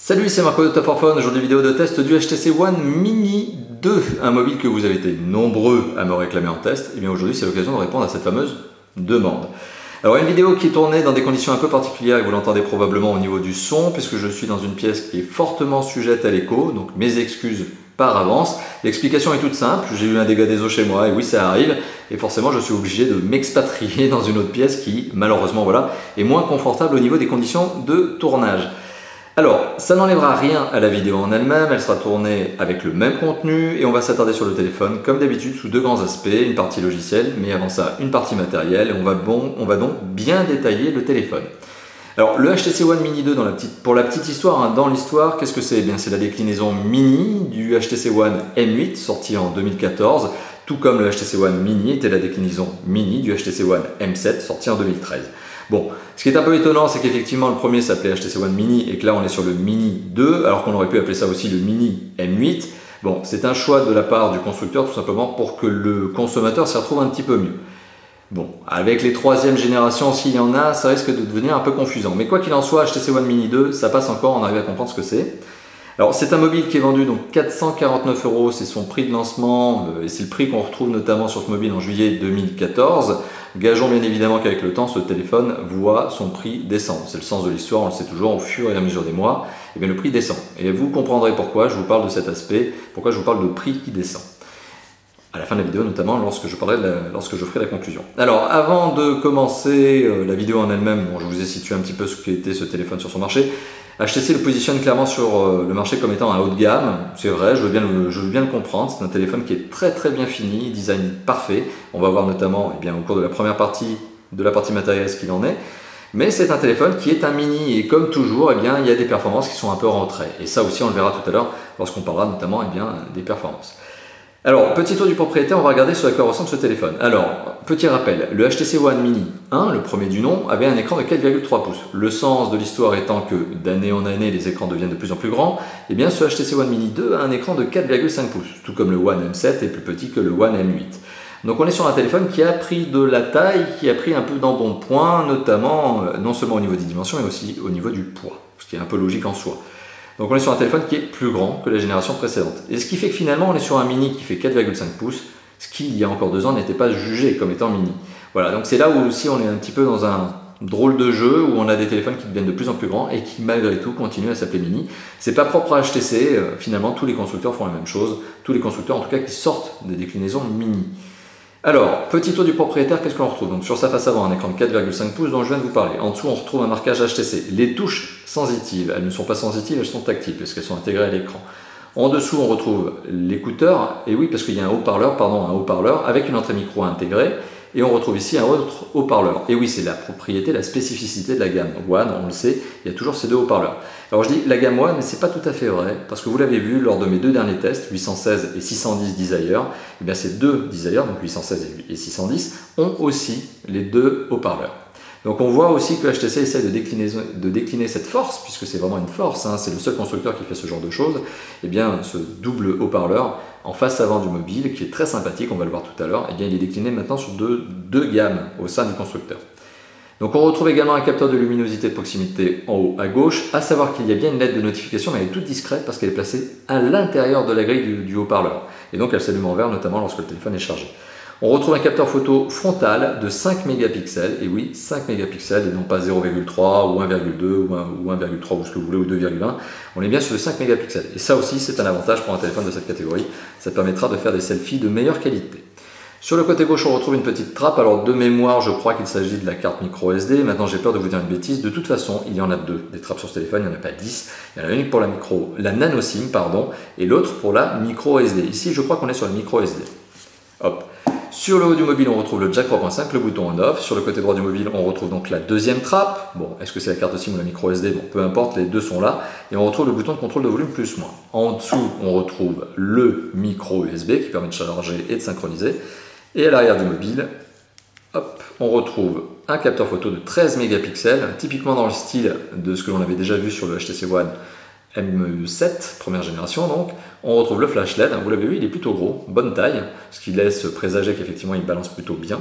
Salut, c'est Marco de Top 4 Phone. Aujourd'hui, vidéo de test du HTC One Mini 2, un mobile que vous avez été nombreux à me réclamer en test. Et bien aujourd'hui, c'est l'occasion de répondre à cette fameuse demande. Alors, une vidéo qui est tournée dans des conditions un peu particulières, et vous l'entendez probablement au niveau du son, puisque je suis dans une pièce qui est fortement sujette à l'écho, donc mes excuses par avance. L'explication est toute simple, j'ai eu un dégât des eaux chez moi, et oui, ça arrive, et forcément, je suis obligé de m'expatrier dans une autre pièce qui, malheureusement, voilà, est moins confortable au niveau des conditions de tournage. Alors, ça n'enlèvera rien à la vidéo en elle-même, elle sera tournée avec le même contenu et on va s'attarder sur le téléphone comme d'habitude sous deux grands aspects, une partie logicielle, mais avant ça une partie matérielle et on va donc bien détailler le téléphone. Alors, le HTC One Mini 2, pour la petite histoire, dans l'histoire, qu'est-ce que c'est? Eh bien, c'est la déclinaison mini du HTC One M8 sorti en 2014, tout comme le HTC One Mini était la déclinaison mini du HTC One M7 sorti en 2013. Bon, ce qui est un peu étonnant, c'est qu'effectivement le premier s'appelait HTC One Mini et que là on est sur le Mini 2, alors qu'on aurait pu appeler ça aussi le Mini M8. Bon, c'est un choix de la part du constructeur tout simplement pour que le consommateur s'y retrouve un petit peu mieux. Bon, avec les troisième générations, s'il y en a, ça risque de devenir un peu confusant. Mais quoi qu'il en soit, HTC One Mini 2, ça passe encore, on arrive à comprendre ce que c'est. Alors c'est un mobile qui est vendu donc 449 €, c'est son prix de lancement et c'est le prix qu'on retrouve notamment sur ce mobile en juillet 2014. Gageons bien évidemment qu'avec le temps ce téléphone voit son prix descendre. C'est le sens de l'histoire, on le sait toujours, au fur et à mesure des mois, et bien le prix descend. Et vous comprendrez pourquoi je vous parle de cet aspect, pourquoi je vous parle de prix qui descend. À la fin de la vidéo notamment lorsque je ferai la conclusion. Alors avant de commencer la vidéo en elle-même, bon, je vous ai situé un petit peu ce qu'était ce téléphone sur son marché. HTC le positionne clairement sur le marché comme étant un haut de gamme, c'est vrai, je veux bien le comprendre, c'est un téléphone qui est très bien fini, design parfait, on va voir notamment au cours de la première partie de la partie matérielle ce qu'il en est, mais c'est un téléphone qui est un mini et comme toujours, il y a des performances qui sont un peu rentrées, et ça aussi on le verra tout à l'heure lorsqu'on parlera notamment des performances. Alors, petit tour du propriétaire, on va regarder sur à quoi ressemble ce téléphone. Alors, petit rappel, le HTC One Mini 1, le premier du nom, avait un écran de 4,3 pouces. Le sens de l'histoire étant que d'année en année, les écrans deviennent de plus en plus grands, et bien ce HTC One Mini 2 a un écran de 4,5 pouces, tout comme le One M7 est plus petit que le One M8. Donc on est sur un téléphone qui a pris de la taille, qui a pris un peu d'embonpoint, notamment non seulement au niveau des dimensions, mais aussi au niveau du poids, ce qui est un peu logique en soi. Donc on est sur un téléphone qui est plus grand que la génération précédente. Et ce qui fait que finalement on est sur un mini qui fait 4,5 pouces, ce qui il y a encore 2 ans n'était pas jugé comme étant mini. Voilà, donc c'est là où aussi on est un petit peu dans un drôle de jeu où on a des téléphones qui deviennent de plus en plus grands et qui malgré tout continuent à s'appeler mini. C'est pas propre à HTC, finalement tous les constructeurs font la même chose, tous les constructeurs en tout cas qui sortent des déclinaisons mini. Alors, petit tour du propriétaire, qu'est-ce qu'on retrouve? Donc sur sa face avant, un écran de 4,5 pouces dont je viens de vous parler. En dessous, on retrouve un marquage HTC. Les touches sensitives, elles ne sont pas sensitives, elles sont tactiles parce qu'elles sont intégrées à l'écran. En dessous, on retrouve l'écouteur, et oui, parce qu'il y a un haut-parleur avec une entrée micro intégrée, et on retrouve ici un autre haut-parleur. Et oui, c'est la propriété, la spécificité de la gamme One, on le sait, il y a toujours ces deux haut-parleurs. Alors je dis la gamme One, mais c'est pas tout à fait vrai, parce que vous l'avez vu lors de mes deux derniers tests, 816 et 610 Desire, et bien ces deux Desire, donc 816 et 610, ont aussi les deux haut-parleurs. Donc on voit aussi que HTC essaie de décliner cette force, puisque c'est vraiment une force, hein, c'est le seul constructeur qui fait ce genre de choses, et bien ce double haut-parleur en face avant du mobile, qui est très sympathique, on va le voir tout à l'heure, et bien il est décliné maintenant sur deux gammes au sein du constructeur. Donc on retrouve également un capteur de luminosité de proximité en haut à gauche, à savoir qu'il y a bien une LED de notification, mais elle est toute discrète parce qu'elle est placée à l'intérieur de la grille du haut-parleur, et donc elle s'allume en vert notamment lorsque le téléphone est chargé. On retrouve un capteur photo frontal de 5 mégapixels, et oui, 5 mégapixels, et non pas 0,3 ou 1,2 ou 1,3 ou ce que vous voulez, ou 2,1. On est bien sur le 5 mégapixels. Et ça aussi, c'est un avantage pour un téléphone de cette catégorie. Ça permettra de faire des selfies de meilleure qualité. Sur le côté gauche, on retrouve une petite trappe. Alors, de mémoire, je crois qu'il s'agit de la carte micro SD. Maintenant, j'ai peur de vous dire une bêtise. De toute façon, il y en a deux. Des trappes sur ce téléphone, il n'y en a pas 10. Il y en a une pour la nano SIM, pardon, et l'autre pour la micro SD. Ici, je crois qu'on est sur le micro SD. Hop. Sur le haut du mobile, on retrouve le jack 3.5, le bouton on-off. Sur le côté droit du mobile, on retrouve donc la deuxième trappe. Bon, est-ce que c'est la carte SIM ou la micro SD? Bon, peu importe, les deux sont là. Et on retrouve le bouton de contrôle de volume plus-moins. En dessous, on retrouve le micro USB qui permet de charger et de synchroniser. Et à l'arrière du mobile, hop, on retrouve un capteur photo de 13 mégapixels, typiquement dans le style de ce que l'on avait déjà vu sur le HTC One M7, première génération donc. On retrouve le flash LED, vous l'avez vu, il est plutôt gros, bonne taille, ce qui laisse présager qu'effectivement il balance plutôt bien.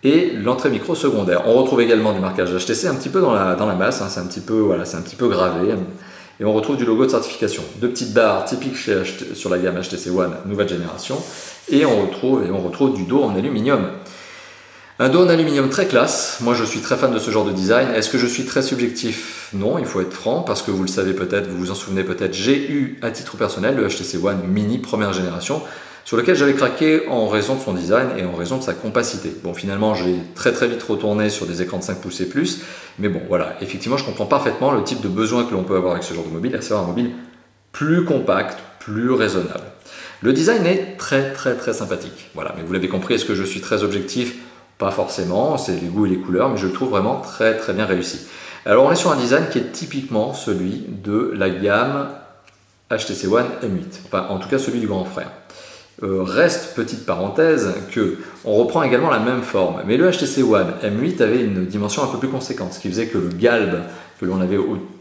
Et l'entrée micro secondaire. On retrouve également du marquage HTC un petit peu dans la masse, hein, c'est un petit peu gravé. et on retrouve du logo de certification. Deux petites barres typiques sur la gamme HTC One nouvelle génération, et on retrouve du dos en aluminium. Un dos en aluminium très classe, moi je suis très fan de ce genre de design. Est-ce que je suis très subjectif? Non, il faut être franc, parce que vous le savez peut-être, vous vous en souvenez peut-être, j'ai eu à titre personnel le HTC One Mini première génération, sur lequel j'avais craqué en raison de son design et en raison de sa compacité. Bon, finalement, j'ai très vite retourné sur des écrans de 5 pouces et plus, mais bon, voilà, effectivement, je comprends parfaitement le type de besoin que l'on peut avoir avec ce genre de mobile, à savoir un mobile plus compact, plus raisonnable. Le design est très sympathique, voilà, mais vous l'avez compris, est-ce que je suis très objectif? Pas forcément, c'est les goûts et les couleurs, mais je le trouve vraiment très bien réussi. Alors, on est sur un design qui est typiquement celui de la gamme HTC One M8, enfin, en tout cas celui du grand frère. Reste, petite parenthèse, que on reprend également la même forme, mais le HTC One M8 avait une dimension un peu plus conséquente, ce qui faisait que le galbe que l'on avait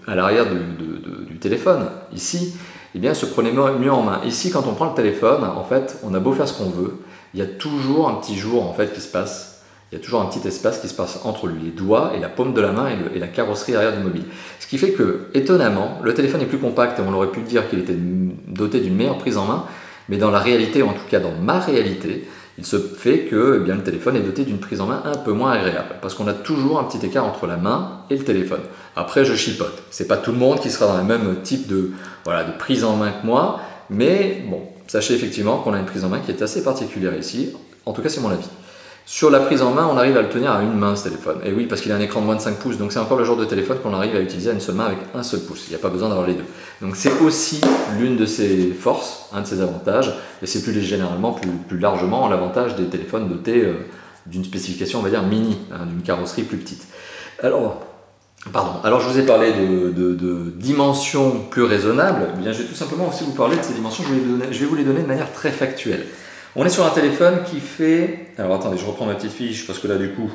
à l'arrière du téléphone, ici, eh bien, se prenait mieux en main. Ici, quand on prend le téléphone, en fait, on a beau faire ce qu'on veut, il y a toujours un petit jour en fait, qui se passe. Il y a toujours un petit espace qui se passe entre les doigts et la paume de la main et la carrosserie arrière du mobile. Ce qui fait que, étonnamment, le téléphone est plus compact et on aurait pu dire qu'il était doté d'une meilleure prise en main, mais dans la réalité, ou en tout cas dans ma réalité, il se fait que eh bien, le téléphone est doté d'une prise en main un peu moins agréable, parce qu'on a toujours un petit écart entre la main et le téléphone. Après, je chipote. C'est pas tout le monde qui sera dans le même type de prise en main que moi, mais bon, sachez effectivement qu'on a une prise en main qui est assez particulière ici. En tout cas, c'est mon avis. Sur la prise en main, on arrive à le tenir à une main ce téléphone. Et oui, parce qu'il a un écran de moins de 5 pouces, donc c'est encore le genre de téléphone qu'on arrive à utiliser à une seule main avec un seul pouce. Il n'y a pas besoin d'avoir les deux. Donc c'est aussi l'une de ses forces, un de ses avantages, et c'est généralement, plus largement, l'avantage des téléphones dotés d'une spécification, on va dire, mini, hein, d'une carrosserie plus petite. Alors je vous ai parlé de dimensions plus raisonnables. Eh bien, je vais tout simplement aussi vous parler de ces dimensions, je vais vous les donner de manière très factuelle. On est sur un téléphone qui fait, alors attendez, je reprends ma petite fiche parce que là du coup,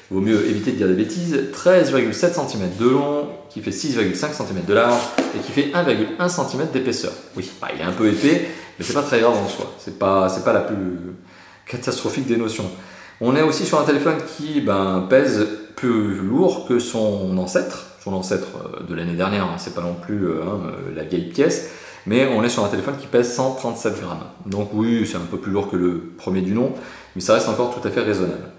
il vaut mieux éviter de dire des bêtises, 13,7 cm de long, qui fait 6,5 cm de large et qui fait 1,1 cm d'épaisseur. Oui, bah, il est un peu épais, mais c'est pas très grave en soi, c'est pas la plus catastrophique des notions. On est aussi sur un téléphone qui pèse plus lourd que son ancêtre de l'année dernière, hein, c'est pas non plus la vieille pièce. Mais on est sur un téléphone qui pèse 137 grammes. Donc oui, c'est un peu plus lourd que le premier du nom, mais ça reste encore tout à fait raisonnable.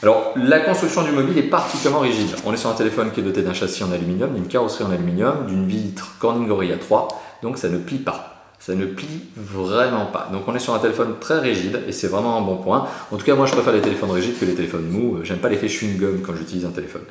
Alors, la construction du mobile est particulièrement rigide. On est sur un téléphone qui est doté d'un châssis en aluminium, d'une carrosserie en aluminium, d'une vitre Corning Gorilla 3, donc ça ne plie pas. Ça ne plie vraiment pas. Donc on est sur un téléphone très rigide et c'est vraiment un bon point. En tout cas, moi je préfère les téléphones rigides que les téléphones mous. J'aime pas l'effet chewing-gum quand j'utilise un téléphone.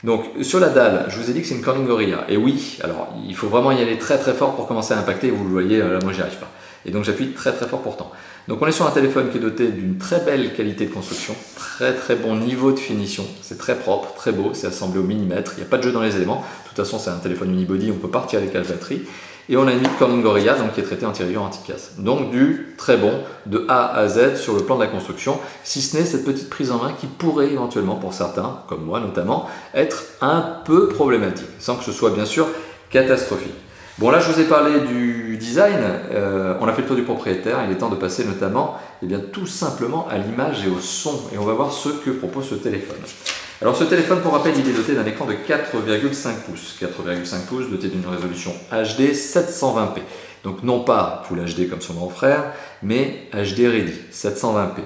Donc sur la dalle, je vous ai dit que c'est une Corning Gorilla. Et oui, alors il faut vraiment y aller très fort pour commencer à impacter. Vous le voyez, là moi j'y arrive pas. Et donc j'appuie très fort pourtant. Donc on est sur un téléphone qui est doté d'une très belle qualité de construction, très bon niveau de finition. C'est très propre, très beau, c'est assemblé au millimètre. Il n'y a pas de jeu dans les éléments. De toute façon, c'est un téléphone unibody, on peut pas retirer les caches batterie. Et on a une vitre Corning Gorilla donc, qui est traitée anti-rayures, anti-casse. Donc du très bon de A à Z sur le plan de la construction, si ce n'est cette petite prise en main qui pourrait éventuellement, pour certains, comme moi notamment, être un peu problématique, sans que ce soit bien sûr catastrophique. Bon là je vous ai parlé du design, on a fait le tour du propriétaire, il est temps de passer notamment tout simplement à l'image et au son, et on va voir ce que propose ce téléphone. Alors ce téléphone, pour rappel, il est doté d'un écran de 4,5 pouces. 4,5 pouces doté d'une résolution HD 720p. Donc non pas Full HD comme son grand frère, mais HD Ready 720p.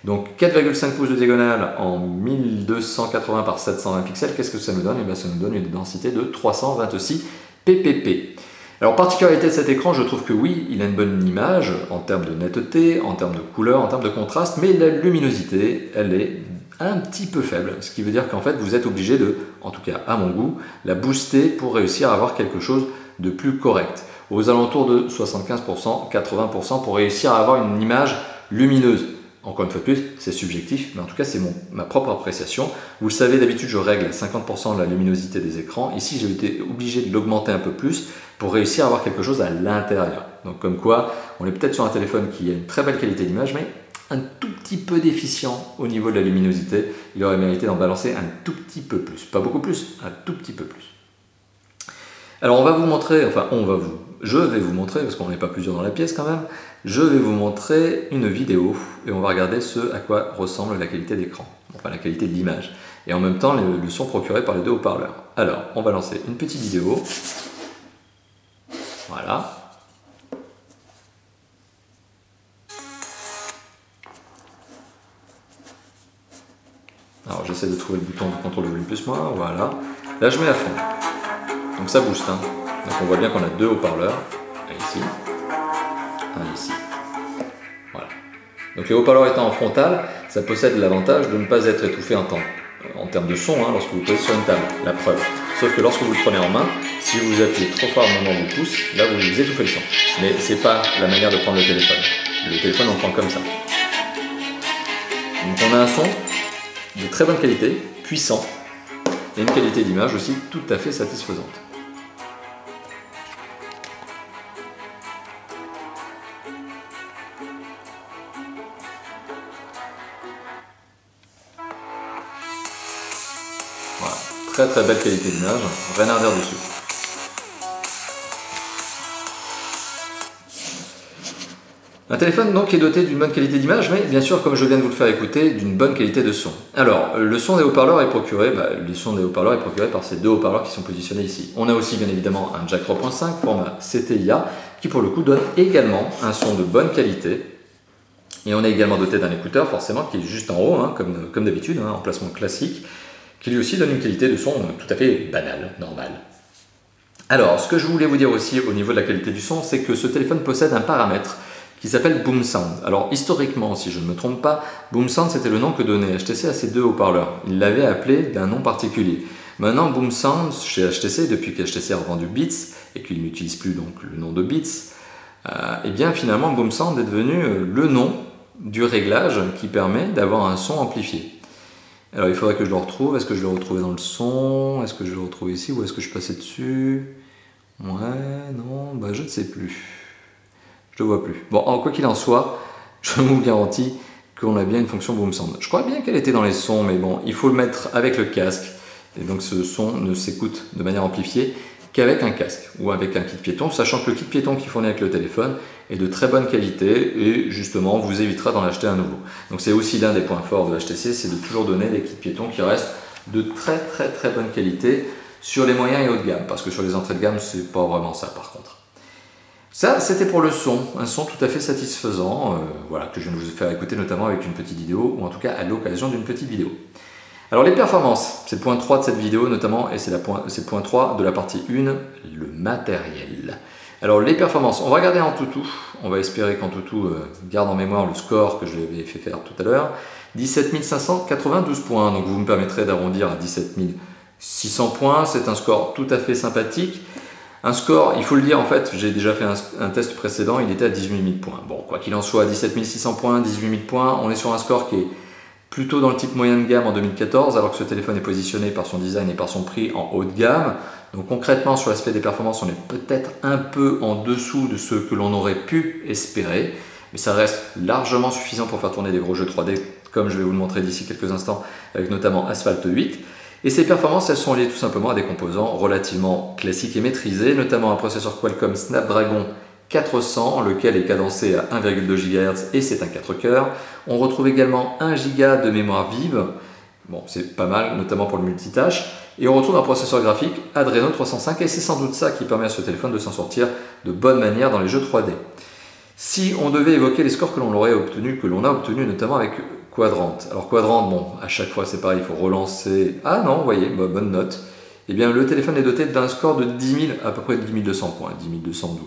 Donc 4,5 pouces de diagonale en 1280 par 720 pixels, qu'est-ce que ça nous donne? Ça nous donne une densité de 326 ppp. Alors particularité de cet écran, je trouve que oui, il a une bonne image en termes de netteté, en termes de couleur, en termes de contraste, mais la luminosité, elle est un petit peu faible, ce qui veut dire qu'en fait vous êtes obligé de, en tout cas à mon goût, la booster pour réussir à avoir quelque chose de plus correct. Aux alentours de 75%, 80% pour réussir à avoir une image lumineuse. Encore une fois de plus, c'est subjectif, mais en tout cas c'est ma propre appréciation. Vous le savez, d'habitude je règle à 50% la luminosité des écrans. Ici j'ai été obligé de l'augmenter un peu plus pour réussir à avoir quelque chose à l'intérieur. Donc comme quoi, on est peut-être sur un téléphone qui a une très belle qualité d'image, mais un tout petit peu déficient au niveau de la luminosité. Il aurait mérité d'en balancer un tout petit peu plus. Pas beaucoup plus, un tout petit peu plus. Alors on va vous montrer, je vais vous montrer, parce qu'on n'est pas plusieurs dans la pièce quand même, je vais vous montrer une vidéo et on va regarder ce à quoi ressemble la qualité d'écran, enfin la qualité de l'image, et en même temps le son procuré par les deux haut-parleurs. Alors on va lancer une petite vidéo. Voilà. Alors j'essaie de trouver le bouton de contrôle de volume plus moins, voilà. Là je mets à fond. Donc ça booste. Hein. Donc on voit bien qu'on a deux haut-parleurs. Un ici, un ici. Voilà. Donc les haut-parleurs étant en frontal, ça possède l'avantage de ne pas être étouffé en termes de son hein, lorsque vous posez sur une table. La preuve. Sauf que lorsque vous le prenez en main, si vous appuyez trop fort au moment où vous pousse, là vous étouffez le son. Mais c'est pas la manière de prendre le téléphone. Le téléphone on le prend comme ça. Donc on a un son de très bonne qualité, puissant, et une qualité d'image aussi tout à fait satisfaisante. Voilà, très très belle qualité d'image, rien à dire dessus. Un téléphone donc qui est doté d'une bonne qualité d'image, mais bien sûr, comme je viens de vous le faire écouter, d'une bonne qualité de son. Alors, le son des haut-parleurs est procuré, par ces deux haut-parleurs qui sont positionnés ici. On a aussi bien évidemment un jack 3.5 format CTIA qui pour le coup donne également un son de bonne qualité. Et on est également doté d'un écouteur forcément qui est juste en haut, hein, comme d'habitude, hein, emplacement classique, qui lui aussi donne une qualité de son tout à fait banale, normale. Alors, ce que je voulais vous dire aussi au niveau de la qualité du son, c'est que ce téléphone possède un paramètre qui s'appelle Boom Sound. Alors historiquement, si je ne me trompe pas, Boom Sound c'était le nom que donnait HTC à ces deux haut-parleurs. Il l'avait appelé d'un nom particulier. Maintenant Boom Sound chez HTC, depuis qu'HTC a revendu Beats et qu'il n'utilise plus donc le nom de Beats, et bien finalement Boom Sound est devenu le nom du réglage qui permet d'avoir un son amplifié. Alors il faudrait que je le retrouve. Est-ce que je le retrouvais dans le son? Est-ce que je le retrouve ici ou est-ce que je passais dessus? Ouais, non, bah je ne sais plus. Je ne le vois plus. Bon, quoi qu'il en soit, je vous garantis qu'on a bien une fonction Boom Sound. Je crois bien qu'elle était dans les sons, mais bon, il faut le mettre avec le casque. Et donc ce son ne s'écoute de manière amplifiée qu'avec un casque ou avec un kit piéton, sachant que le kit piéton qui fournit avec le téléphone est de très bonne qualité et justement vous évitera d'en acheter un nouveau. Donc c'est aussi l'un des points forts de HTC, c'est de toujours donner des kits piétons qui restent de très bonne qualité sur les moyens et haut de gamme, parce que sur les entrées de gamme, c'est pas vraiment ça par contre. Ça, c'était pour le son, un son tout à fait satisfaisant, voilà, que je viens de vous faire écouter notamment avec une petite vidéo, ou en tout cas à l'occasion d'une petite vidéo. Alors les performances, c'est le point 3 de cette vidéo notamment, et c'est le point 3 de la partie 1, le matériel. Alors les performances, on va regarder en toutou, on va espérer qu'en toutou garde en mémoire le score que je lui avais fait faire tout à l'heure, 17 592 points, donc vous me permettrez d'arrondir à 17 600 points, c'est un score tout à fait sympathique. Un score, il faut le dire en fait, j'ai déjà fait un test précédent, il était à 18 000 points. Bon, quoi qu'il en soit, 17 600 points, 18 000 points, on est sur un score qui est plutôt dans le type moyen de gamme en 2014, alors que ce téléphone est positionné par son design et par son prix en haut de gamme. Donc concrètement, sur l'aspect des performances, on est peut-être un peu en dessous de ce que l'on aurait pu espérer, mais ça reste largement suffisant pour faire tourner des gros jeux 3D, comme je vais vous le montrer d'ici quelques instants, avec notamment Asphalt 8. Et ces performances, elles sont liées tout simplement à des composants relativement classiques et maîtrisés, notamment un processeur Qualcomm Snapdragon 400, lequel est cadencé à 1,2 GHz et c'est un 4 cœurs. On retrouve également 1 Go de mémoire vive, bon c'est pas mal, notamment pour le multitâche. Et on retrouve un processeur graphique Adreno 305 et c'est sans doute ça qui permet à ce téléphone de s'en sortir de bonne manière dans les jeux 3D. Si on devait évoquer les scores que l'on aurait obtenus, que l'on a obtenus notamment avec Quadrant. Alors Quadrant, bon, à chaque fois c'est pareil, il faut relancer. Ah non, vous voyez, bonne note. Eh bien le téléphone est doté d'un score de 10 000, à peu près 10 200 points, 10 212.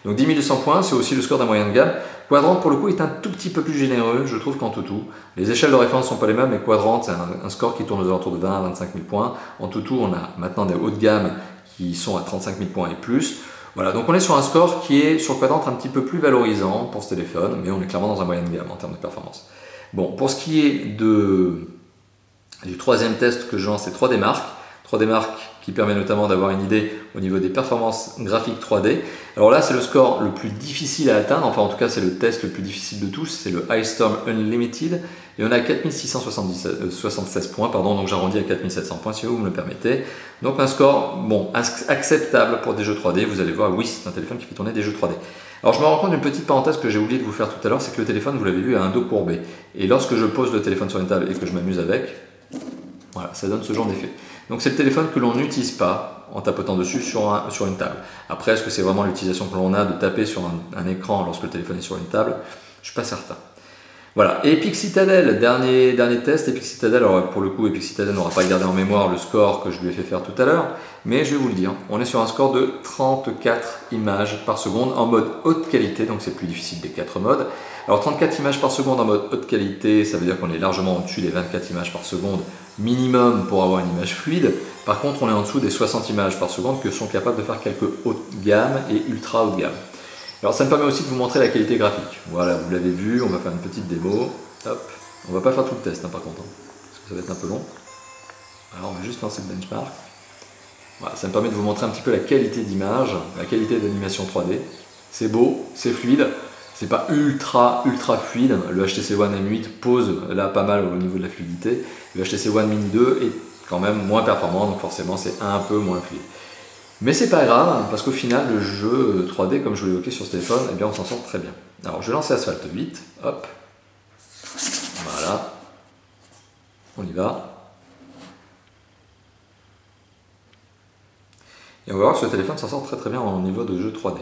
Donc 10 200 points, c'est aussi le score d'un moyen de gamme. Quadrant pour le coup est un tout petit peu plus généreux, je trouve qu'en toutou. Les échelles de référence ne sont pas les mêmes, mais Quadrant c'est un score qui tourne aux alentours de 20 à 25 000 points. En toutou, on a maintenant des hauts de gamme qui sont à 35 000 points et plus. Voilà, donc on est sur un score qui est sur Quadrant un petit peu plus valorisant pour ce téléphone, mais on est clairement dans un moyen de gamme en termes de performance. Bon, pour ce qui est du troisième test que je lance, c'est 3D Mark. 3D Mark qui permet notamment d'avoir une idée au niveau des performances graphiques 3D. Alors là, c'est le score le plus difficile à atteindre, enfin en tout cas c'est le test le plus difficile de tous, c'est le Ice Storm Unlimited. Et on a 4676 points, pardon, donc j'arrondis à 4700 points si vous me le permettez. Donc un score bon, acceptable pour des jeux 3D, vous allez voir, oui c'est un téléphone qui fait tourner des jeux 3D. Alors je me rends compte d'une petite parenthèse que j'ai oublié de vous faire tout à l'heure, c'est que le téléphone, vous l'avez vu, a un dos courbé. Et lorsque je pose le téléphone sur une table et que je m'amuse avec, voilà, ça donne ce genre d'effet. Donc c'est le téléphone que l'on n'utilise pas en tapotant dessus sur une table. Après, est-ce que c'est vraiment l'utilisation que l'on a de taper sur un écran lorsque le téléphone est sur une table? Je ne suis pas certain. Voilà, et Epic Citadel, dernier test. Epic Citadel, alors pour le coup, Epic Citadel n'aura pas gardé en mémoire le score que je lui ai fait faire tout à l'heure, mais je vais vous le dire, on est sur un score de 34 images par seconde en mode haute qualité, donc c'est plus difficile des 4 modes. Alors 34 images par seconde en mode haute qualité, ça veut dire qu'on est largement au-dessus des 24 images par seconde minimum pour avoir une image fluide. Par contre, on est en dessous des 60 images par seconde que sont capables de faire quelques hautes gamme et ultra haute gamme. Alors ça me permet aussi de vous montrer la qualité graphique. Voilà, vous l'avez vu, on va faire une petite démo. Hop. On va pas faire tout le test, hein, par contre, hein, parce que ça va être un peu long. Alors on va juste lancer le benchmark. Voilà, ça me permet de vous montrer un petit peu la qualité d'image, la qualité d'animation 3D. C'est beau, c'est fluide, c'est pas ultra fluide. Le HTC One M8 pose là pas mal au niveau de la fluidité. Le HTC One Mini 2 est quand même moins performant, donc forcément c'est un peu moins fluide. Mais c'est pas grave, parce qu'au final, le jeu 3D, comme je vous l'ai évoqué sur ce téléphone, eh bien, on s'en sort très bien. Alors, je vais lancer Asphalt 8, hop, voilà, on y va. Et on va voir que ce téléphone s'en sort très bien au niveau de jeu 3D.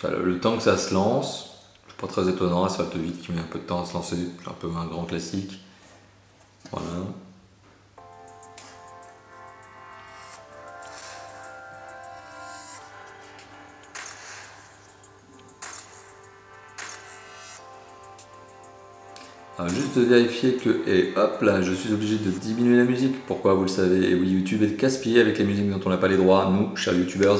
Le temps que ça se lance, c'est pas très étonnant, Asphalt 8 qui met un peu de temps à se lancer, un peu un grand classique. Voilà. Alors juste de vérifier que, et hop là, je suis obligé de diminuer la musique. Pourquoi, vous le savez? Et oui, YouTube est casse-pied avec les musiques dont on n'a pas les droits, nous, chers youtubeurs.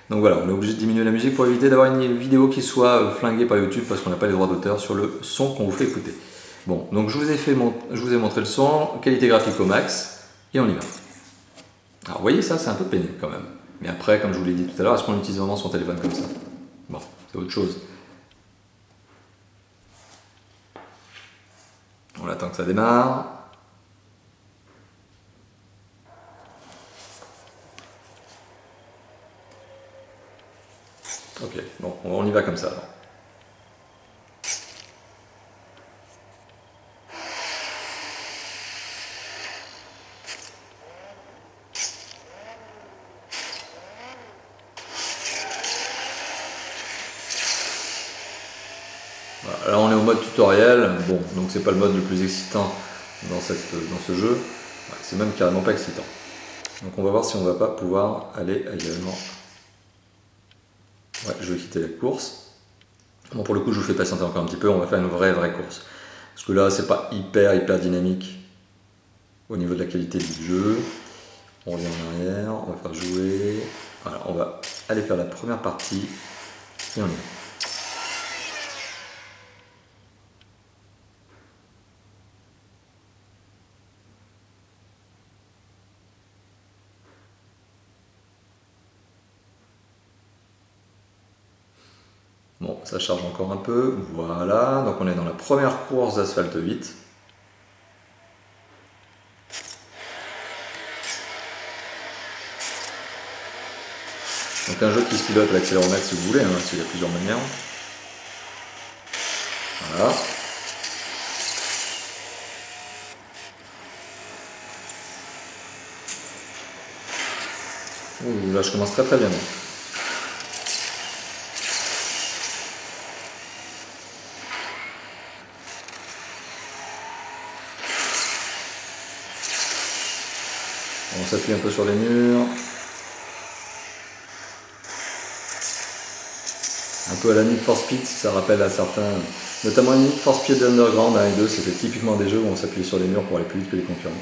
Donc voilà, on est obligé de diminuer la musique pour éviter d'avoir une vidéo qui soit flinguée par YouTube parce qu'on n'a pas les droits d'auteur sur le son qu'on vous fait écouter. Bon, donc je vous ai montré le son, qualité graphique au max, et on y va. Alors vous voyez, ça c'est un peu pénible quand même. Mais après, comme je vous l'ai dit tout à l'heure, est-ce qu'on utilise vraiment son téléphone comme ça? Bon, c'est autre chose. On attend que ça démarre. Ok, bon, on y va comme ça alors. Voilà, alors on est au mode tutoriel, bon, donc c'est pas le mode le plus excitant dans ce jeu, ouais, c'est même carrément pas excitant. Donc on va voir si on va pas pouvoir aller ailleurs. Ouais, je vais quitter la course. Bon, pour le coup, je vous fais patienter encore un petit peu, on va faire une vraie course. Parce que là, c'est pas hyper dynamique au niveau de la qualité du jeu. On revient en arrière, on va faire jouer. Voilà, on va aller faire la première partie et on y va. Bon, ça charge encore un peu, voilà, donc on est dans la première course d'Asphalt 8. Donc un jeu qui se pilote à l'accéléromètre si vous voulez, hein, il y a plusieurs manières. Voilà. Ouh, là je commence très bien. On s'appuie un peu sur les murs. Un peu à la Need for Speed, si ça rappelle à certains, notamment Need for Speed Underground 1 et 2, c'était typiquement des jeux où on s'appuyait sur les murs pour aller plus vite que les concurrents.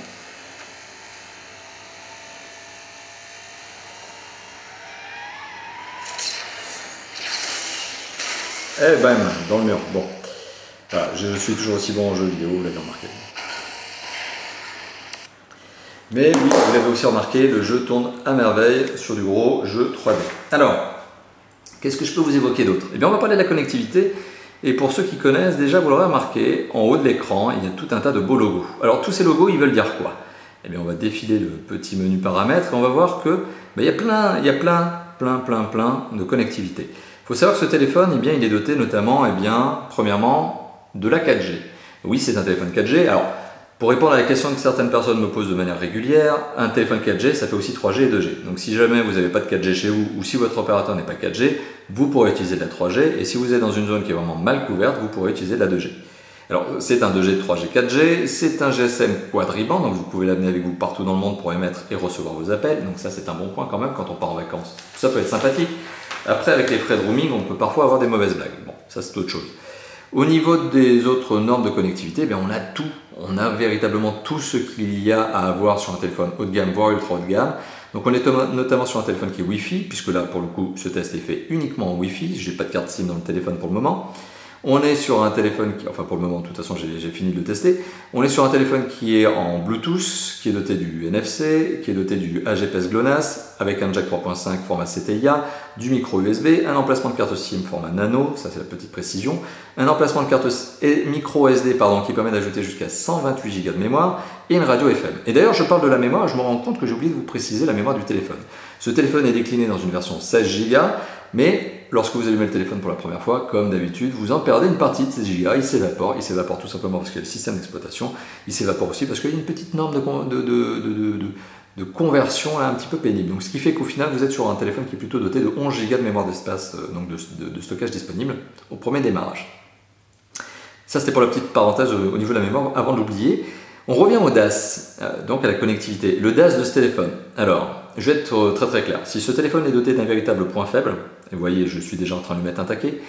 Et bam, dans le mur. Bon, voilà, je suis toujours aussi bon en jeu vidéo, vous l'avez remarqué. Mais oui, vous l'avez aussi remarqué, le jeu tourne à merveille sur du gros jeu 3D. Alors, qu'est-ce que je peux vous évoquer d'autre? Eh bien, on va parler de la connectivité. Et pour ceux qui connaissent, déjà, vous l'aurez remarqué, en haut de l'écran, il y a tout un tas de beaux logos. Alors, tous ces logos, ils veulent dire quoi? Eh bien, on va défiler le petit menu paramètres et on va voir que il y a plein de connectivité. Il faut savoir que ce téléphone, eh bien, il est doté notamment, eh bien, premièrement, de la 4G. Oui, c'est un téléphone 4G. Alors, Pour répondre à la question que certaines personnes me posent de manière régulière, un téléphone 4G, ça fait aussi 3G et 2G. Donc si jamais vous n'avez pas de 4G chez vous ou si votre opérateur n'est pas 4G, vous pourrez utiliser de la 3G et si vous êtes dans une zone qui est vraiment mal couverte, vous pourrez utiliser de la 2G. Alors c'est un 2G, 3G, 4G, c'est un GSM quadriband, donc vous pouvez l'amener avec vous partout dans le monde pour émettre et recevoir vos appels. Donc ça c'est un bon point quand même quand on part en vacances. Ça peut être sympathique. Après avec les frais de roaming, on peut parfois avoir des mauvaises blagues. Bon, ça c'est autre chose. Au niveau des autres normes de connectivité, on a tout. On a véritablement tout ce qu'il y a à avoir sur un téléphone haut de gamme, voire ultra haut de gamme. Donc on est notamment sur un téléphone qui est Wi-Fi, puisque là pour le coup ce test est fait uniquement en Wi-Fi. Je n'ai pas de carte SIM dans le téléphone pour le moment. On est sur un téléphone qui, enfin pour le moment de toute façon j'ai fini de le tester, on est sur un téléphone qui est en Bluetooth, qui est doté du NFC, qui est doté du AGPS GLONASS, avec un jack 3.5 format CTIA, du micro USB, un emplacement de carte SIM format nano, ça c'est la petite précision, un emplacement de carte micro SD qui permet d'ajouter jusqu'à 128 Go de mémoire, et une radio FM. Et d'ailleurs je parle de la mémoire, je me rends compte que j'ai oublié de vous préciser la mémoire du téléphone. Ce téléphone est décliné dans une version 16 Go, mais lorsque vous allumez le téléphone pour la première fois, comme d'habitude, vous en perdez une partie de ces gigas, il s'évapore tout simplement parce qu'il y a le système d'exploitation, il s'évapore aussi parce qu'il y a une petite norme de conversion là, un petit peu pénible. Donc ce qui fait qu'au final, vous êtes sur un téléphone qui est plutôt doté de 11 Go de mémoire d'espace, donc de stockage disponible au premier démarrage. Ça c'était pour la petite parenthèse au niveau de la mémoire, avant de l'oublier. On revient au DAS, donc à la connectivité. Le DAS de ce téléphone. Alors, je vais être très très clair. Si ce téléphone est doté d'un véritable point faible, et vous voyez, je suis déjà en train de lui mettre un taquet.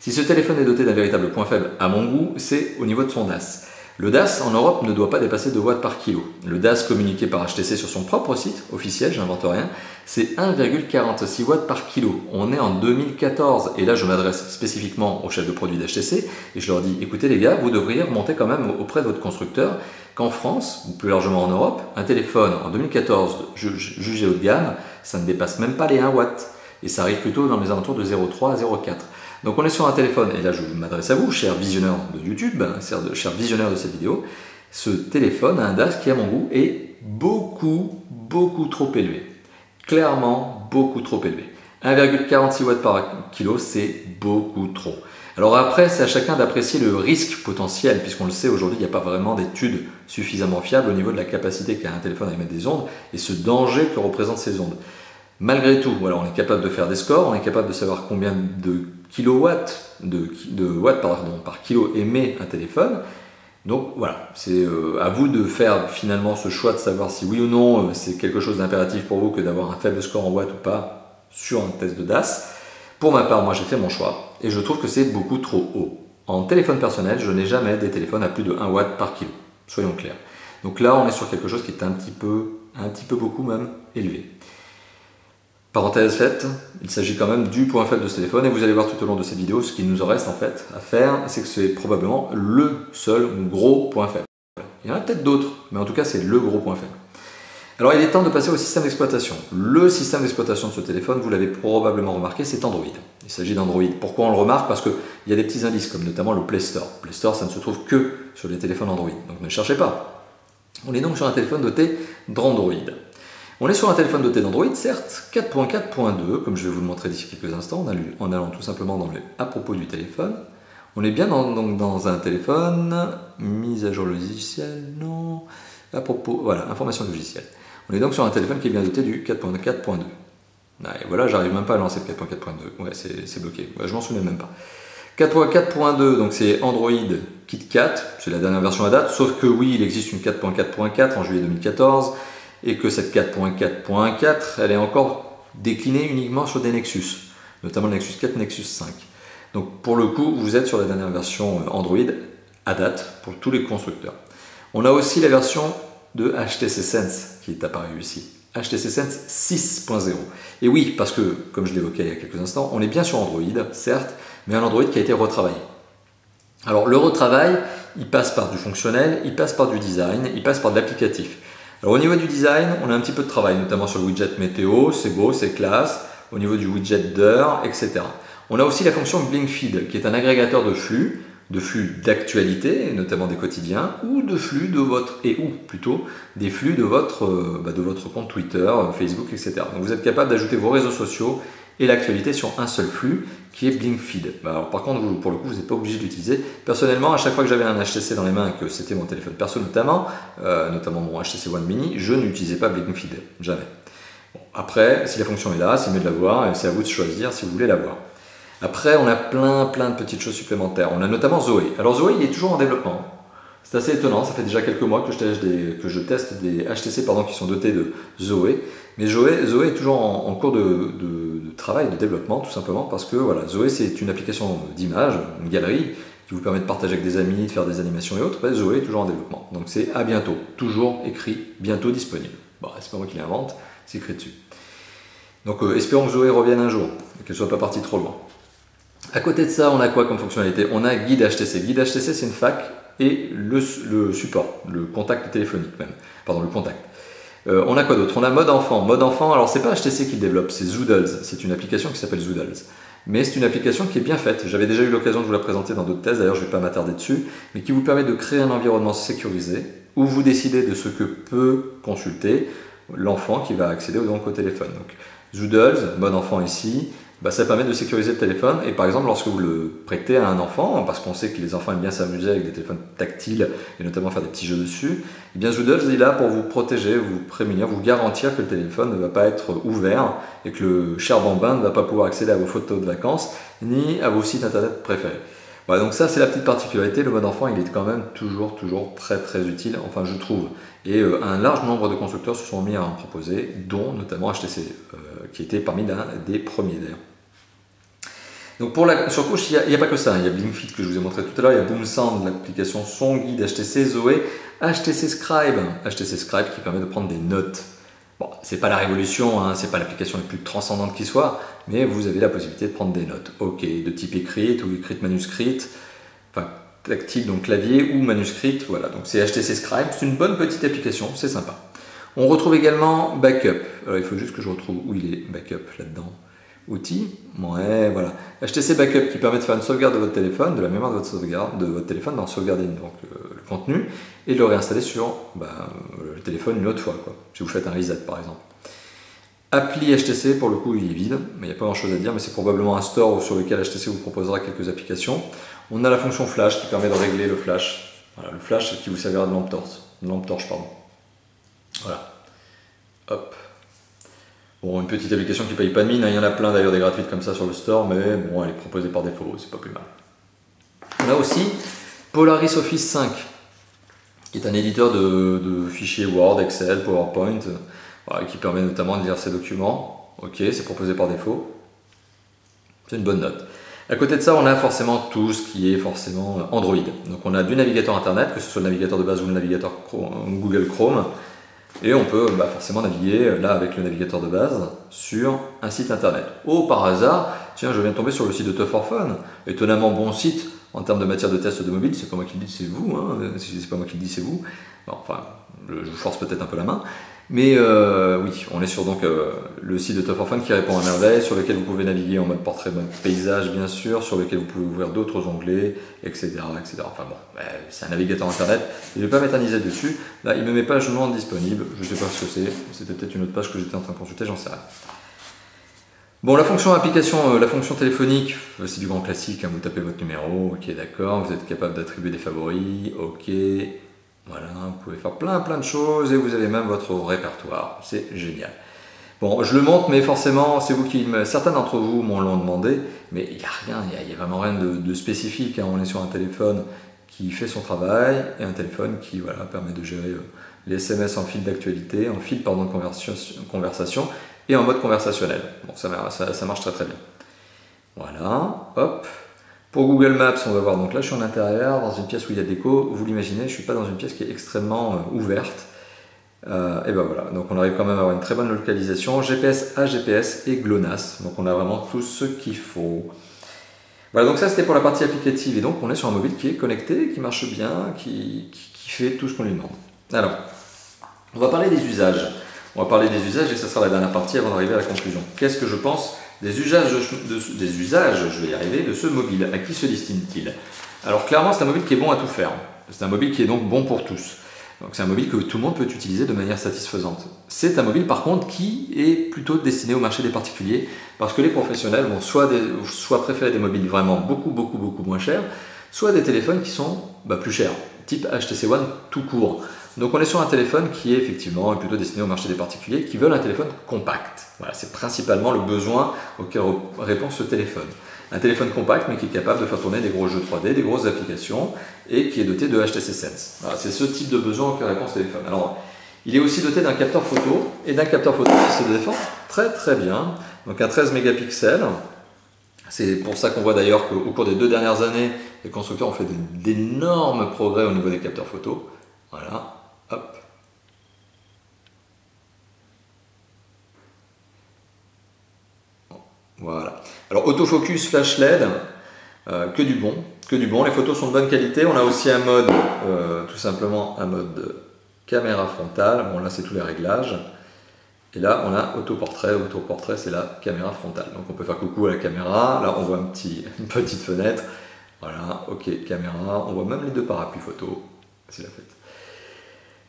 Si ce téléphone est doté d'un véritable point faible, à mon goût, c'est au niveau de son DAS. Le DAS en Europe ne doit pas dépasser 2 watts par kilo. Le DAS communiqué par HTC sur son propre site officiel, j'invente rien, c'est 1,46 watts par kilo. On est en 2014 et là je m'adresse spécifiquement aux chefs de produits d'HTC et je leur dis écoutez les gars, vous devriez remonter quand même auprès de votre constructeur qu'en France, ou plus largement en Europe, un téléphone en 2014 jugé haut de gamme, ça ne dépasse même pas les 1 watt et ça arrive plutôt dans les alentours de 0,3 à 0,4. Donc on est sur un téléphone, et là je m'adresse à vous, chers visionneurs de YouTube, chers visionneurs de cette vidéo, ce téléphone a un DAS qui à mon goût est beaucoup trop élevé. Clairement beaucoup trop élevé. 1,46 watts par kilo, c'est beaucoup trop. Alors après, c'est à chacun d'apprécier le risque potentiel, puisqu'on le sait aujourd'hui, il n'y a pas vraiment d'études suffisamment fiables au niveau de la capacité qu'a un téléphone à émettre des ondes et ce danger que représentent ces ondes. Malgré tout, voilà, on est capable de faire des scores, on est capable de savoir combien de kilowatts, par kilo émet un téléphone. Donc voilà, c'est à vous de faire finalement ce choix de savoir si oui ou non c'est quelque chose d'impératif pour vous que d'avoir un faible score en watts ou pas sur un test de DAS. Pour ma part, moi j'ai fait mon choix et je trouve que c'est beaucoup trop haut. En téléphone personnel, je n'ai jamais des téléphones à plus de 1 watt par kilo, soyons clairs. Donc là, on est sur quelque chose qui est un petit peu beaucoup même élevé. Parenthèse faite, il s'agit quand même du point faible de ce téléphone et vous allez voir tout au long de cette vidéo ce qu'il nous en reste en fait à faire, c'est que c'est probablement le seul gros point faible. Il y en a peut-être d'autres, mais en tout cas c'est le gros point faible. Alors il est temps de passer au système d'exploitation. Le système d'exploitation de ce téléphone, vous l'avez probablement remarqué, c'est Android. Il s'agit d'Android. Pourquoi on le remarque? Parce qu'il y a des petits indices comme notamment le Play Store. Le Play Store ça ne se trouve que sur les téléphones Android, donc ne cherchez pas. On est donc sur un téléphone doté d'Android. On est sur un téléphone doté d'Android, certes, 4.4.2, comme je vais vous le montrer d'ici quelques instants, en allant tout simplement dans le à propos du téléphone. On est bien dans un téléphone, mise à jour logiciel, non, à propos, voilà, information logicielle. On est donc sur un téléphone qui est bien doté du 4.4.2. Et voilà, j'arrive même pas à lancer le 4.4.2, ouais, c'est bloqué, ouais, je m'en souviens même pas. 4.4.2, donc c'est Android KitKat, c'est la dernière version à date, sauf que oui, il existe une 4.4.4 en juillet 2014, et que cette 4.4.4, elle est encore déclinée uniquement sur des Nexus, notamment le Nexus 4, Nexus 5. Donc pour le coup, vous êtes sur la dernière version Android à date pour tous les constructeurs. On a aussi la version de HTC Sense qui est apparue ici, HTC Sense 6.0. Et oui, parce que, comme je l'évoquais il y a quelques instants, on est bien sur Android, certes, mais un Android qui a été retravaillé. Alors le retravail, il passe par du fonctionnel, il passe par du design, il passe par de l'applicatif. Alors au niveau du design, on a un petit peu de travail, notamment sur le widget météo, c'est beau, c'est classe, au niveau du widget d'heure, etc. On a aussi la fonction Blink Feed, qui est un agrégateur de flux d'actualité, notamment des quotidiens, ou de flux de votre, des flux de votre compte Twitter, Facebook, etc. Donc vous êtes capable d'ajouter vos réseaux sociaux et l'actualité sur un seul flux qui est BlinkFeed. Alors, par contre, pour le coup, vous n'êtes pas obligé de l'utiliser. Personnellement, à chaque fois que j'avais un HTC dans les mains et que c'était mon téléphone perso notamment mon HTC One Mini, je n'utilisais pas BlinkFeed, jamais. Bon, après, si la fonction est là, c'est mieux de l'avoir et c'est à vous de choisir si vous voulez l'avoir. Après, on a plein de petites choses supplémentaires. On a notamment Zoé. Alors Zoé, il est toujours en développement. C'est assez étonnant, ça fait déjà quelques mois que je teste des HTC qui sont dotés de Zoé. Mais Zoé est toujours en cours de travail, de développement, tout simplement parce que voilà, Zoé c'est une application d'image, une galerie, qui vous permet de partager avec des amis, de faire des animations et autres. Zoé est toujours en développement. Donc c'est à bientôt, toujours écrit, bientôt disponible. Bon, c'est pas moi qui l'invente, c'est écrit dessus. Donc espérons que Zoé revienne un jour, et qu'elle ne soit pas partie trop loin. À côté de ça, on a quoi comme fonctionnalité? On a Guide HTC. Guide HTC, c'est une fac et le support, le contact téléphonique même. Pardon, le contact. On a quoi d'autre? On a Mode Enfant. Mode Enfant, alors c'est pas HTC qui le développe, c'est Zoodles. C'est une application qui s'appelle Zoodles. Mais c'est une application qui est bien faite. J'avais déjà eu l'occasion de vous la présenter dans d'autres tests, d'ailleurs je ne vais pas m'attarder dessus, mais qui vous permet de créer un environnement sécurisé où vous décidez de ce que peut consulter l'enfant qui va accéder donc au téléphone. Donc Zoodles, Mode Enfant ici, ça permet de sécuriser le téléphone et par exemple lorsque vous le prêtez à un enfant, parce qu'on sait que les enfants aiment bien s'amuser avec des téléphones tactiles et notamment faire des petits jeux dessus, et bien Zoodles est là pour vous protéger, vous prémunir, vous garantir que le téléphone ne va pas être ouvert et que le cher bambin ne va pas pouvoir accéder à vos photos de vacances ni à vos sites internet préférés. Voilà, donc ça c'est la petite particularité, le mode enfant il est quand même toujours très utile, enfin je trouve. Et un large nombre de constructeurs se sont mis à en proposer, dont notamment HTC, qui était parmi l'un des premiers d'ailleurs. Donc pour la surcouche, il n'y a pas que ça, il y a BlinkFeed que je vous ai montré tout à l'heure, il y a BoomSound, l'application son guide HTC, Zoé, HTC Scribe qui permet de prendre des notes. Bon, c'est pas la révolution, hein, c'est pas l'application la plus transcendante qui soit, mais vous avez la possibilité de prendre des notes, ok, de type écrite ou écrite manuscrite, enfin tactile, donc clavier ou manuscrite, voilà, donc c'est HTC Scribe, c'est une bonne petite application, c'est sympa. On retrouve également Backup, alors il faut juste que je retrouve où il est Backup là-dedans. Outils, ouais, voilà. HTC Backup qui permet de faire une sauvegarde de votre téléphone, de la mémoire de votre téléphone, d'en sauvegarder donc, le contenu et de le réinstaller sur le téléphone une autre fois, quoi, si vous faites un reset par exemple. Appli HTC, pour le coup, il est vide, mais il n'y a pas grand chose à dire, mais c'est probablement un store sur lequel HTC vous proposera quelques applications. On a la fonction flash qui permet de régler le flash. Voilà, le flash qui vous servira de lampe torche, pardon. Voilà. Hop. Bon, une petite application qui paye pas de mine, il y en a plein d'ailleurs des gratuites comme ça sur le store, mais bon, elle est proposée par défaut, c'est pas plus mal. On a aussi Polaris Office 5, qui est un éditeur de fichiers Word, Excel, PowerPoint, voilà, qui permet notamment de lire ces documents. Ok, c'est proposé par défaut. C'est une bonne note. À côté de ça, on a forcément tout ce qui est forcément Android. Donc on a du navigateur internet, que ce soit le navigateur de base ou le navigateur Google Chrome. Et on peut forcément naviguer là avec le navigateur de base sur un site internet. Oh, par hasard, tiens, je viens de tomber sur le site de Tough for Fun. Étonnamment bon site en termes de matière de test de mobile, c'est pas moi qui le dis, c'est vous. Hein. C'est pas moi qui le dis, c'est vous. Bon, enfin, je vous force peut-être un peu la main. Mais oui, on est sur donc le site de Tough for Fun qui répond à merveille, sur lequel vous pouvez naviguer en mode portrait, mode paysage bien sûr, sur lequel vous pouvez ouvrir d'autres onglets, etc. Enfin bon, c'est un navigateur internet. Et je ne vais pas m'éterniser dessus. Là, il me met page non disponible. Je ne sais pas ce que c'est. C'était peut-être une autre page que j'étais en train de consulter, j'en sais rien. Bon, la fonction application, la fonction téléphonique, c'est du grand classique. Hein, vous tapez votre numéro, ok, d'accord. Vous êtes capable d'attribuer des favoris, ok. Voilà, vous pouvez faire plein de choses et vous avez même votre répertoire, c'est génial. Bon, je le montre, mais forcément, c'est vous qui certains d'entre vous m'en l'ont demandé, mais il n'y a rien, il n'y a vraiment rien de spécifique. Hein. On est sur un téléphone qui fait son travail et un téléphone qui permet de gérer les SMS en fil d'actualité, en fil de conversation et en mode conversationnel. Bon, ça marche très bien. Voilà, hop. Pour Google Maps, on va voir, donc là je suis en intérieur, dans une pièce où il y a déco, vous l'imaginez, je ne suis pas dans une pièce qui est extrêmement ouverte. Et ben voilà, donc on arrive quand même à avoir une très bonne localisation, GPS, AGPS et GLONASS, donc on a vraiment tout ce qu'il faut. Voilà, donc ça c'était pour la partie applicative, et donc on est sur un mobile qui est connecté, qui marche bien, qui fait tout ce qu'on lui demande. Alors, on va parler des usages. On va parler des usages et ça sera la dernière partie avant d'arriver à la conclusion. Qu'est-ce que je pense des usages, je vais y arriver, de ce mobile? À qui se destine-t-il? Alors clairement, c'est un mobile qui est bon à tout faire. C'est un mobile qui est donc bon pour tous. Donc c'est un mobile que tout le monde peut utiliser de manière satisfaisante. C'est un mobile par contre qui est plutôt destiné au marché des particuliers parce que les professionnels vont soit préférer des mobiles vraiment beaucoup moins chers, soit des téléphones qui sont plus chers, type HTC One tout court. Donc on est sur un téléphone qui est effectivement plutôt destiné au marché des particuliers qui veulent un téléphone compact. Voilà, c'est principalement le besoin auquel répond ce téléphone. Un téléphone compact mais qui est capable de faire tourner des gros jeux 3D, des grosses applications et qui est doté de HTC Sense. Voilà, c'est ce type de besoin auquel répond ce téléphone. Alors, il est aussi doté d'un capteur photo et d'un capteur photo qui se défend très bien. Donc un 13 mégapixels. C'est pour ça qu'on voit d'ailleurs qu'au cours des 2 dernières années, les constructeurs ont fait d'énormes progrès au niveau des capteurs photo. Voilà, hop. Voilà. Alors autofocus, flash LED, que du bon. Les photos sont de bonne qualité. On a aussi un mode, tout simplement un mode caméra frontale. Bon là c'est tous les réglages. Et là on a autoportrait. Autoportrait c'est la caméra frontale. Donc on peut faire coucou à la caméra. Là on voit une petite fenêtre. Voilà, ok, caméra. On voit même les 2 parapluies photo. C'est la fête.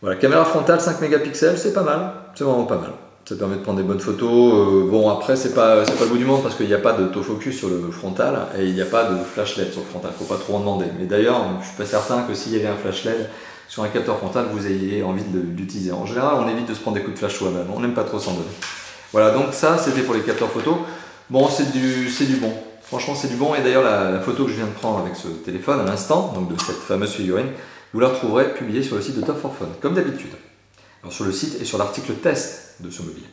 Voilà, caméra frontale 5 mégapixels, c'est pas mal. C'est vraiment pas mal. Ça permet de prendre des bonnes photos. Bon, après, c'est pas le bout du monde parce qu'il n'y a pas d'autofocus sur le frontal et il n'y a pas de flash LED sur le frontal. Il ne faut pas trop en demander. Mais d'ailleurs, je ne suis pas certain que s'il y avait un flash LED sur un capteur frontal, vous ayez envie de l'utiliser. En général, on évite de se prendre des coups de flash soi-même. On n'aime pas trop s'en donner. Voilà, donc ça, c'était pour les capteurs photo. Bon, c'est du bon. Franchement, c'est du bon. Et d'ailleurs, la photo que je viens de prendre avec ce téléphone à l'instant, donc de cette fameuse figurine, vous la retrouverez publiée sur le site de Top 4 Phone, comme d'habitude. Sur le site et sur l'article test de ce mobile.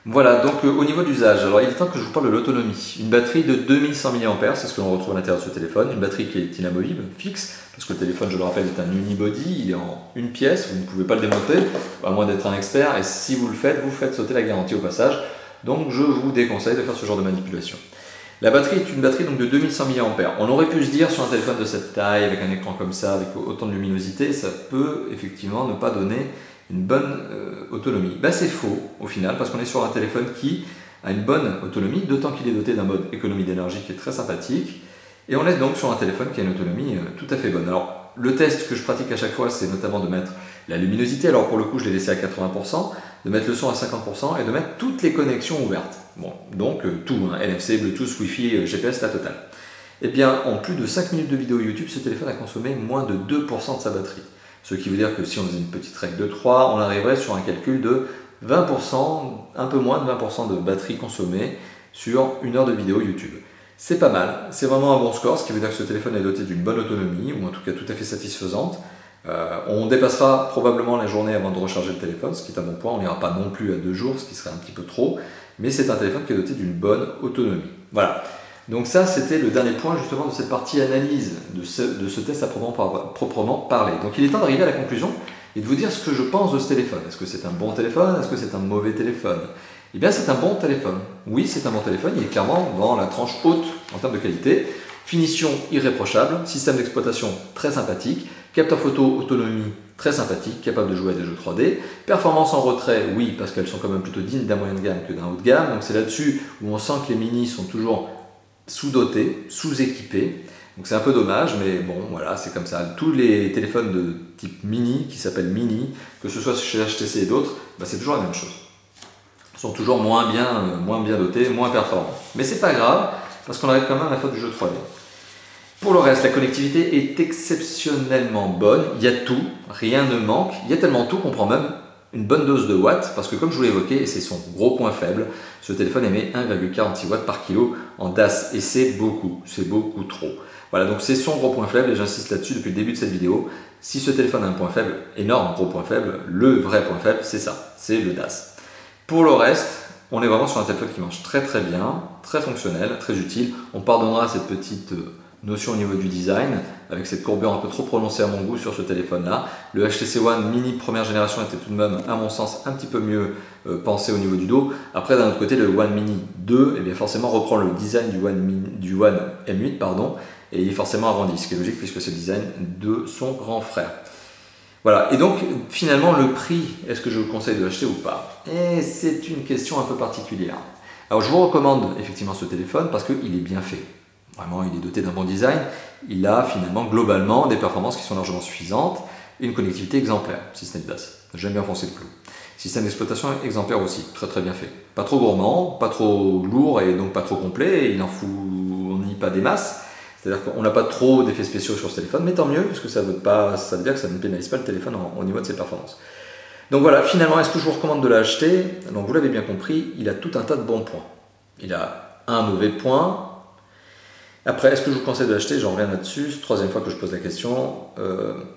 Voilà, donc au niveau d'usage, alors il est temps que je vous parle de l'autonomie. Une batterie de 2100 mAh, c'est ce que l'on retrouve à l'intérieur de ce téléphone. Une batterie qui est inamovible, fixe, parce que le téléphone, je le rappelle, est un unibody, il est en une pièce, vous ne pouvez pas le démonter, à moins d'être un expert, et si vous le faites, vous faites sauter la garantie au passage. Donc je vous déconseille de faire ce genre de manipulation. La batterie est une batterie donc de 2100 mAh. On aurait pu se dire sur un téléphone de cette taille, avec un écran comme ça, avec autant de luminosité, ça peut effectivement ne pas donner une bonne autonomie. C'est faux au final, parce qu'on est sur un téléphone qui a une bonne autonomie, d'autant qu'il est doté d'un mode économie d'énergie qui est très sympathique. Et on est donc sur un téléphone qui a une autonomie tout à fait bonne. Alors le test que je pratique à chaque fois, c'est notamment de mettre la luminosité. Alors pour le coup, je l'ai laissé à 80%, de mettre le son à 50% et de mettre toutes les connexions ouvertes. Bon, donc tout, NFC, Bluetooth, Wi-Fi, GPS, la totale. Et bien, en plus de 5 minutes de vidéo YouTube, ce téléphone a consommé moins de 2% de sa batterie. Ce qui veut dire que si on faisait une petite règle de 3, on arriverait sur un calcul de 20%, un peu moins de 20% de batterie consommée sur 1 heure de vidéo YouTube. C'est pas mal, c'est vraiment un bon score, ce qui veut dire que ce téléphone est doté d'une bonne autonomie, ou en tout cas tout à fait satisfaisante. On dépassera probablement la journée avant de recharger le téléphone, ce qui est un bon point. On n'ira pas non plus à 2 jours, ce qui serait un petit peu trop, mais c'est un téléphone qui est doté d'une bonne autonomie. Voilà. Donc ça, c'était le dernier point justement de cette partie analyse de ce test à proprement parler. Donc il est temps d'arriver à la conclusion et de vous dire ce que je pense de ce téléphone. Est-ce que c'est un bon téléphone? Est-ce que c'est un mauvais téléphone? Eh bien c'est un bon téléphone. Oui, c'est un bon téléphone, il est clairement dans la tranche haute en termes de qualité. Finition irréprochable, système d'exploitation très sympathique, capteur photo autonomie très sympathique, capable de jouer à des jeux 3D. Performance en retrait, oui, parce qu'elles sont quand même plutôt dignes d'un moyen de gamme que d'un haut de gamme. Donc c'est là-dessus où on sent que les mini sont toujours sous-dotés, sous-équipés. Donc c'est un peu dommage, mais bon, voilà, c'est comme ça. Tous les téléphones de type mini, qui s'appellent mini, que ce soit chez HTC et d'autres, c'est toujours la même chose. Ils sont toujours moins bien dotés, moins performants. Mais c'est pas grave, parce qu'on arrive quand même à la fin du jeu 3D. Pour le reste, la connectivité est exceptionnellement bonne. Il y a tout, rien ne manque. Il y a tellement tout qu'on prend même une bonne dose de watts, parce que comme je vous l'ai évoqué, et c'est son gros point faible, ce téléphone émet 1,46 watts par kilo en DAS, et c'est beaucoup trop. Voilà, donc c'est son gros point faible, et j'insiste là-dessus depuis le début de cette vidéo. Si ce téléphone a un point faible, énorme gros point faible, le vrai point faible, c'est ça, c'est le DAS. Pour le reste, on est vraiment sur un téléphone qui marche très bien, très fonctionnel, très utile. On pardonnera cette petite notion au niveau du design, avec cette courbure un peu trop prononcée à mon goût sur ce téléphone-là. Le HTC One Mini première génération était tout de même, à mon sens, un petit peu mieux pensé au niveau du dos. Après, d'un autre côté, le One Mini 2, eh bien, forcément, reprend le design du One M8, pardon, et il est forcément arrondi, ce qui est logique puisque c'est le design de son grand frère. Voilà, et donc finalement le prix, est-ce que je vous conseille de l'acheter ou pas? Et c'est une question un peu particulière. Alors je vous recommande effectivement ce téléphone parce qu'il est bien fait. Vraiment, il est doté d'un bon design. Il a finalement globalement des performances qui sont largement suffisantes. et une connectivité exemplaire, système DAS. J'aime bien foncer le clou. Système d'exploitation exemplaire aussi, très bien fait. Pas trop gourmand, pas trop lourd et donc pas trop complet, il n'en fournit pas des masses. C'est-à-dire qu'on n'a pas trop d'effets spéciaux sur ce téléphone, mais tant mieux, parce que ça veut dire que ça ne pénalise pas le téléphone au niveau de ses performances. Donc voilà, finalement, est-ce que je vous recommande de l'acheter? Donc vous l'avez bien compris, il a tout un tas de bons points. Il a un mauvais point. Après, est-ce que je vous conseille de l'acheter? J'en reviens là-dessus, troisième fois que je pose la question.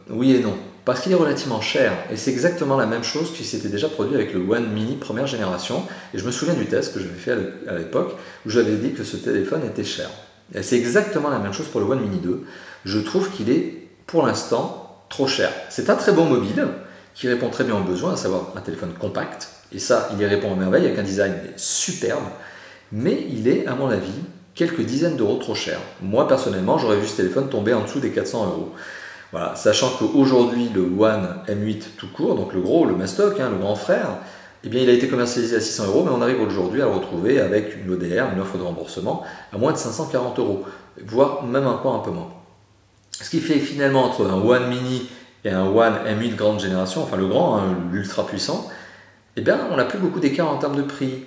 Oui et non. Parce qu'il est relativement cher, et c'est exactement la même chose qui s'était déjà produit avec le One Mini première génération. Et je me souviens du test que j'avais fait à l'époque, où j'avais dit que ce téléphone était cher. Et c'est exactement la même chose pour le One Mini 2. Je trouve qu'il est, pour l'instant, trop cher. C'est un très bon mobile, qui répond très bien aux besoins, à savoir un téléphone compact. Et ça, il y répond à merveille, avec un design superbe. Mais il est, à mon avis, quelques dizaines d'euros trop cher. Moi, personnellement, j'aurais vu ce téléphone tomber en dessous des 400 euros. Voilà, sachant qu'aujourd'hui, le One M8 tout court, donc le gros, le Mastoc, le grand frère, eh bien, il a été commercialisé à 600 euros, mais on arrive aujourd'hui à le retrouver avec une ODR, une offre de remboursement, à moins de 540 euros, voire même encore un peu moins. Ce qui fait finalement entre un One Mini et un One M8 grande génération, enfin le grand, l'ultra puissant, eh bien, on n'a plus beaucoup d'écart en termes de prix.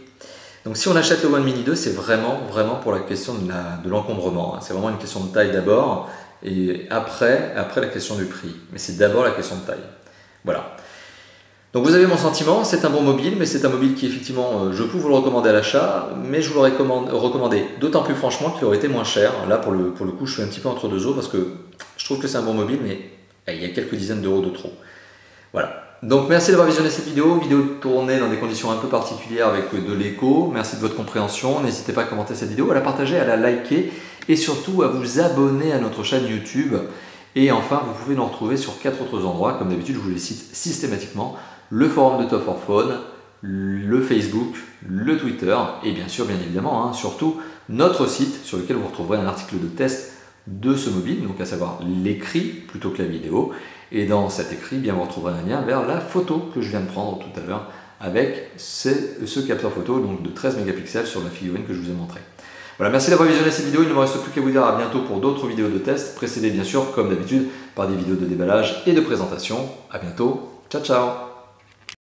Donc si on achète le One Mini 2, c'est vraiment pour la question de l'encombrement. C'est vraiment une question de taille d'abord, et après la question du prix. Mais c'est d'abord la question de taille. Voilà. Donc vous avez mon sentiment, c'est un bon mobile, mais c'est un mobile qui effectivement, je peux vous le recommander à l'achat, mais je vous l'aurais recommandé d'autant plus franchement qu'il aurait été moins cher. Là pour le coup, je suis un petit peu entre deux eaux parce que je trouve que c'est un bon mobile, mais il y a quelques dizaines d'euros de trop. Voilà. Donc merci d'avoir visionné cette vidéo tournée dans des conditions un peu particulières avec de l'écho. Merci de votre compréhension. N'hésitez pas à commenter cette vidéo, à la partager, à la liker et surtout à vous abonner à notre chaîne YouTube. Et enfin, vous pouvez nous retrouver sur 4 autres endroits. Comme d'habitude, je vous les cite systématiquement. Le forum de Top 4 Phone, le Facebook, le Twitter et bien évidemment, surtout notre site sur lequel vous retrouverez un article de test de ce mobile, donc à savoir l'écrit plutôt que la vidéo. Et dans cet écrit, bien, vous retrouverez un lien vers la photo que je viens de prendre tout à l'heure avec ce capteur photo donc de 13 mégapixels sur la figurine que je vous ai montré. Voilà, merci d'avoir visionné cette vidéo. Il ne me reste plus qu'à vous dire à bientôt pour d'autres vidéos de test, précédées bien sûr, comme d'habitude, par des vidéos de déballage et de présentation. À bientôt. Ciao, ciao!